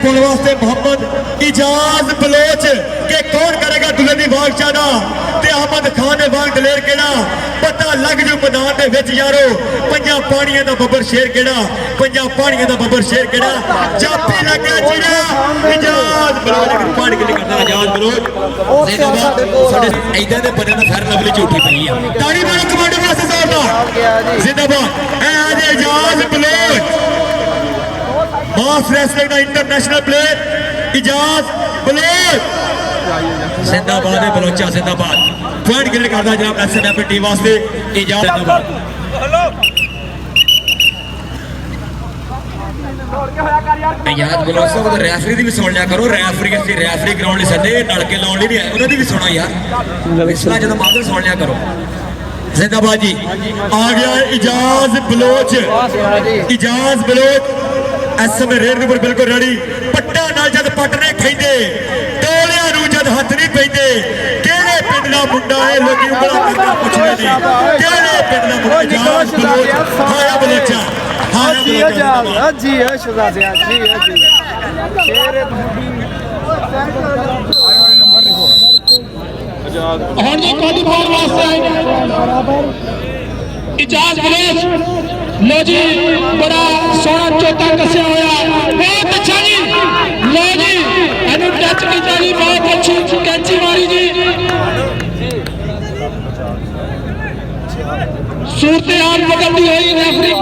वास्ते मोहम्मद इजाज बलोच के कौन करेगा दुल्हे की बागशाह ते अहमद खान ने बाग दलेर केड़ा पता लग जू मैदान दे विच यारो पंजा पानियां दा बब्बर शेर केड़ा पंजा पानियां दा बब्बर शेर केड़ा चापी लगे चिड़ा इजाज बलोच पानी के करदा इजाज बलोच साडे इधर दे बने ना फेर लवली झूठी पई है ताड़ी मारो कमांडो वास्ते जोरदार जिंदाबाद ए आज इजाज बलोच मास रेसलिंग का इंटरनेशनल प्लेयर इजाज बलोच जिंदाबाद है बलोचा जिंदाबाद पॉइंट क्लियर करता जनाब एसएनएफ टीम वास्ते इजाज जिंदाबाद इजाज बलोच को रेफरी दी भी सुन लिया करो रेफरी ग्राउंड ले सदे नलके लाउन नहीं है उन्हां दी भी सुनो यार इसला जद मादर सुन लिया करो जिंदाबाद जी आ गया इजाज बलोच इस समय रेड के ऊपर बिल्कुल रेडी पट्टा नाल जद पट ने खैंदे टोलियां नूं जद हथ नहीं पैंदे किहड़े पिंड दा मुंडा है लोकी उंगला करके पुछदे ने किहड़े पिंड दा मुंडा इजाज बलोच हाया बलोचा जी है शहजादे जी है जी शेर नंबर लिखो और जी कोटी बार वास्ते इजाज बलोच लो जी बड़ा सोना चौथा कसिया होया बहुत अच्छा जी लो जी एनु टच कीता जी बहुत अच्छी कैंची मारी जी सूरत हाल बदलती हुई रेफरी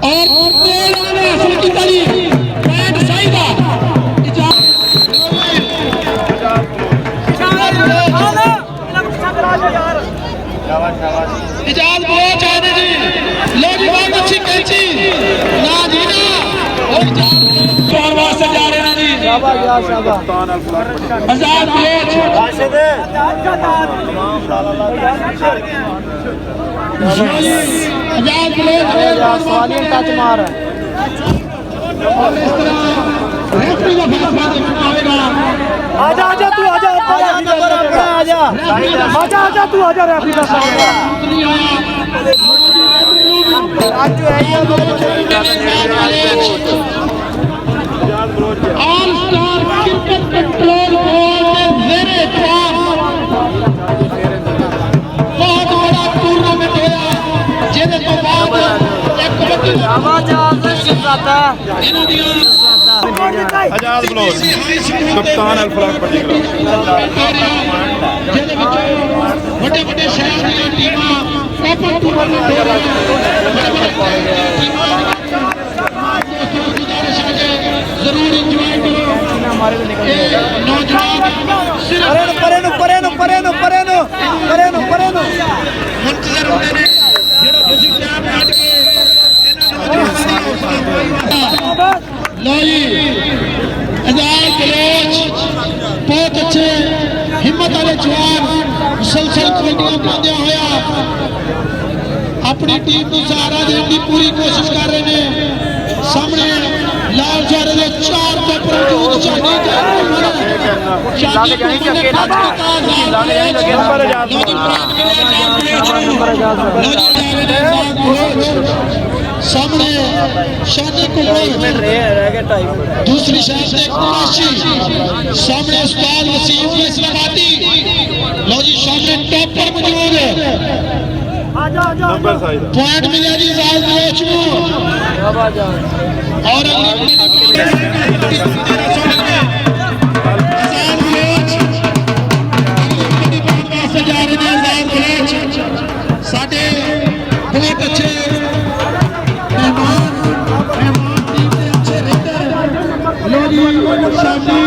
और गोल ने हासिल कीता जी बैट सही था इजाज बहुत चाहते जी लो जी बहुत अच्छी कैंची ना जी ना और कौन वास्ते जा रहे हैं जी शाबाश यार शाबाश आजाद बलोच राशिद आजाद बलोच सवालियन टच मार और इस तरह रेफरी का फैसला देखना आएगा आजा आजा तू आजा आजा आजा तू आजा रेफरी का सामने आज जो है all star cricket control board ने मेरे ख्याल बहुत बड़ा टूर्नामेंट होया जिहदे तो बाद एक कबड्डी आवाज शहजादा इन्हां दी आजाद बलोच कप्तान अल्फलाक पट्टी ਜਿਹਦੇ ਵਿੱਚ ਵੱਡੇ ਵੱਡੇ ਸ਼ਹਿਰਾਂ ਦੀਆਂ ਟੀਮਾਂ ਓਪਨ ਟੂਰਨਾਮੈਂਟ ਹੋ ਰਹੇ ਜ਼ਰੂਰ ਇੰਜੋਏ ਕਰੋ ਨੌਜਵਾਨ ਪਰੇ ਨੂੰ ਮੁੰਤਜ਼ਰ ਹੁੰਦੇ ਨੇ ਜਿਹੜਾ ਤੁਸੀਂ ਟਾਈਮ ਕੱਢ ਕੇ लो जी आजाद बलोच बहुत अच्छे हिम्मत वाले जवान मुसलसल कबड्डियां पाते होया अपनी टीम को सहारा देने की पूरी कोशिश कर रहे हैं सामने लाल जारे के चार पेपर मौजूद सामने शादी दूसरी शहर से कुरैशी सामने उस्ताद वसीम इस्लामाबादी लो जी सामने टॉपर मौजूद पॉइंट मिले जी इजाज बलोच को और साडे बहुत अच्छे मेहमान टीम के अच्छे रहते हैं लो जी शादी